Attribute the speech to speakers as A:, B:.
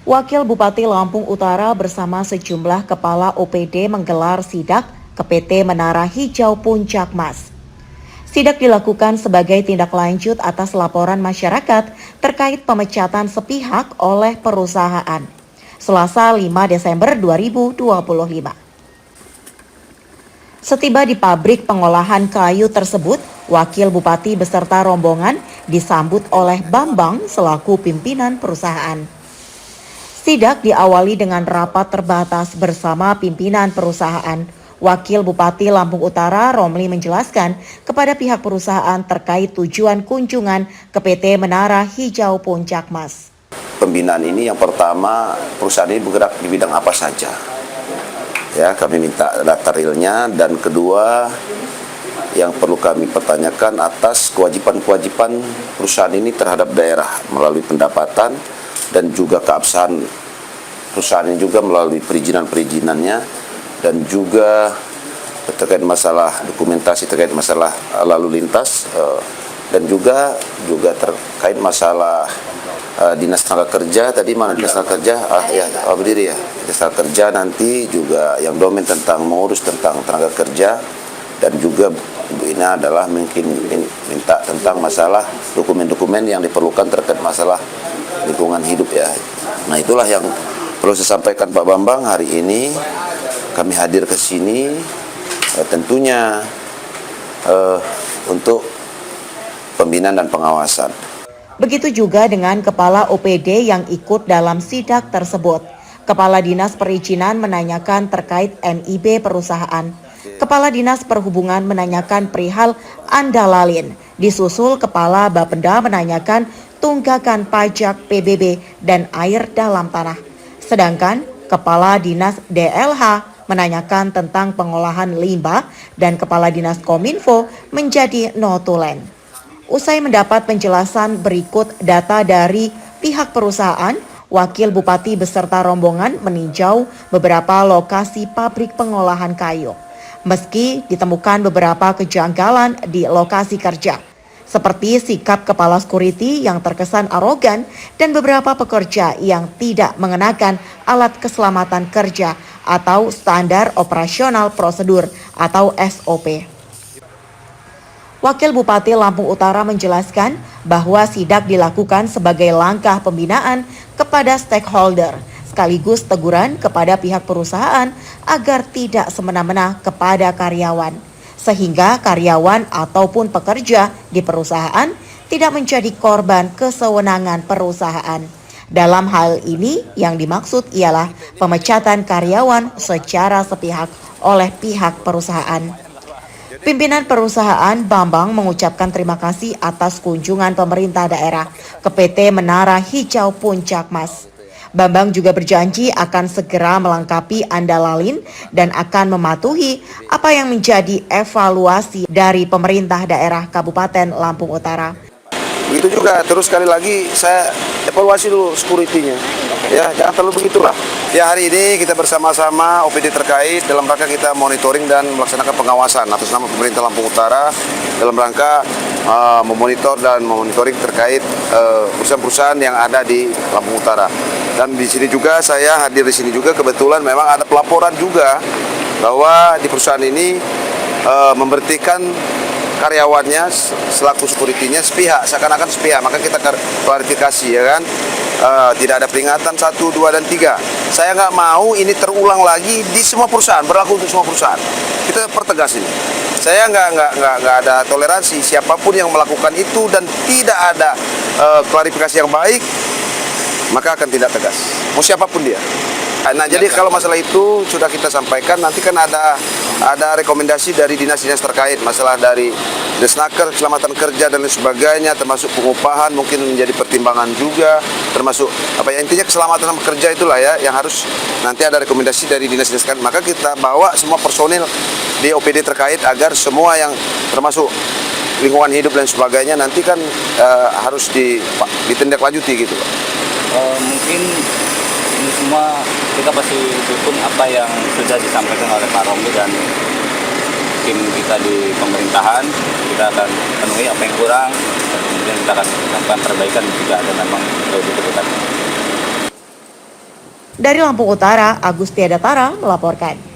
A: Wakil Bupati Lampung Utara bersama sejumlah kepala OPD menggelar sidak ke PT Menara Hijau Puncak Mas. Sidak dilakukan sebagai tindak lanjut atas laporan masyarakat terkait pemecatan sepihak oleh perusahaan. Selasa 5 Desember 2025. Setiba di pabrik pengolahan kayu tersebut, Wakil Bupati beserta rombongan disambut oleh Bambang selaku pimpinan perusahaan. Sidak diawali dengan rapat terbatas bersama pimpinan perusahaan. Wakil Bupati Lampung Utara Romli menjelaskan kepada pihak perusahaan terkait tujuan kunjungan ke PT Menara Hijau Puncak Mas.
B: Pembinaan ini yang pertama, perusahaan ini bergerak di bidang apa saja. Ya, kami minta data realnya, dan kedua yang perlu kami pertanyakan atas kewajiban-kewajiban perusahaan ini terhadap daerah melalui pendapatan dan juga keabsahan perusahaan ini juga melalui perizinan-perizinannya, dan juga terkait masalah dokumentasi terkait masalah lalu lintas, dan juga terkait masalah Dinas Tenaga Kerja. Tadi mana Dinas Tenaga Kerja? Berdiri ya. Dinas Tenaga Kerja nanti juga yang domain tentang mengurus tentang tenaga kerja, dan juga ini adalah mungkin minta tentang masalah dokumen-dokumen yang diperlukan terkait masalah lingkungan hidup ya. Nah, itulah yang perlu saya sampaikan Pak Bambang. Hari ini kami hadir ke sini tentunya untuk pembinaan dan pengawasan.
A: Begitu juga dengan Kepala OPD yang ikut dalam sidak tersebut. Kepala Dinas Perizinan menanyakan terkait NIB perusahaan. Kepala Dinas Perhubungan menanyakan perihal Andalalin. Disusul Kepala Bapenda menanyakan tunggakan pajak PBB dan air dalam tanah. Sedangkan Kepala Dinas DLH menanyakan tentang pengolahan limbah dan Kepala Dinas Kominfo menjadi notulen. Usai mendapat penjelasan berikut data dari pihak perusahaan, Wakil Bupati beserta rombongan meninjau beberapa lokasi pabrik pengolahan kayu. Meski ditemukan beberapa kejanggalan di lokasi kerja, seperti sikap kepala security yang terkesan arogan dan beberapa pekerja yang tidak mengenakan alat keselamatan kerja atau standar operasional prosedur atau SOP. Wakil Bupati Lampung Utara menjelaskan bahwa sidak dilakukan sebagai langkah pembinaan kepada stakeholder, sekaligus teguran kepada pihak perusahaan agar tidak semena-mena kepada karyawan, sehingga karyawan ataupun pekerja di perusahaan tidak menjadi korban kesewenangan perusahaan. Dalam hal ini yang dimaksud ialah pemecatan karyawan secara sepihak oleh pihak perusahaan. Pimpinan perusahaan Bambang mengucapkan terima kasih atas kunjungan pemerintah daerah ke PT Menara Hijau Puncak Mas. Bambang juga berjanji akan segera melengkapi Andalalin dan akan mematuhi apa yang menjadi evaluasi dari pemerintah daerah Kabupaten Lampung Utara.
B: Begitu juga, terus sekali lagi saya evaluasi dulu security-nya. Ya, jangan terlalu begitulah. Ya, hari ini kita bersama-sama OPD terkait dalam rangka kita monitoring dan melaksanakan pengawasan atas nama pemerintah Lampung Utara dalam rangka memonitor dan memonitoring terkait perusahaan-perusahaan yang ada di Lampung Utara. Dan di sini juga saya hadir di sini juga kebetulan memang ada pelaporan juga bahwa di perusahaan ini memberhentikan karyawannya selaku security-nya sepihak, seakan-akan sepihak. Maka kita klarifikasi, ya kan, tidak ada peringatan 1, 2, dan 3. Saya nggak mau ini terulang lagi di semua perusahaan, berlaku untuk semua perusahaan. Kita pertegas ini. Saya nggak ada toleransi siapapun yang melakukan itu dan tidak ada klarifikasi yang baik, maka akan tidak tegas. Mau siapapun dia. Nah, jadi kalau masalah itu sudah kita sampaikan, nanti kan ada rekomendasi dari dinas-dinas terkait, masalah dari Desnaker, keselamatan kerja dan lain sebagainya, termasuk pengupahan mungkin menjadi pertimbangan juga, termasuk intinya keselamatan kerja itulah ya yang harus nanti ada rekomendasi dari dinas-dinas terkait. Maka kita bawa semua personil di OPD terkait agar semua yang termasuk lingkungan hidup dan sebagainya nanti kan harus ditindaklanjuti gitu.
C: Mungkin ini semua kita pasti dukung apa yang sudah disampaikan oleh Pak Romli dan tim kita di pemerintahan. Kita akan penuhi apa yang kurang dan kemudian kita akan lakukan perbaikan jika ada memang diperlukan.
A: Dari Lampung Utara, Agus Tiadatara melaporkan.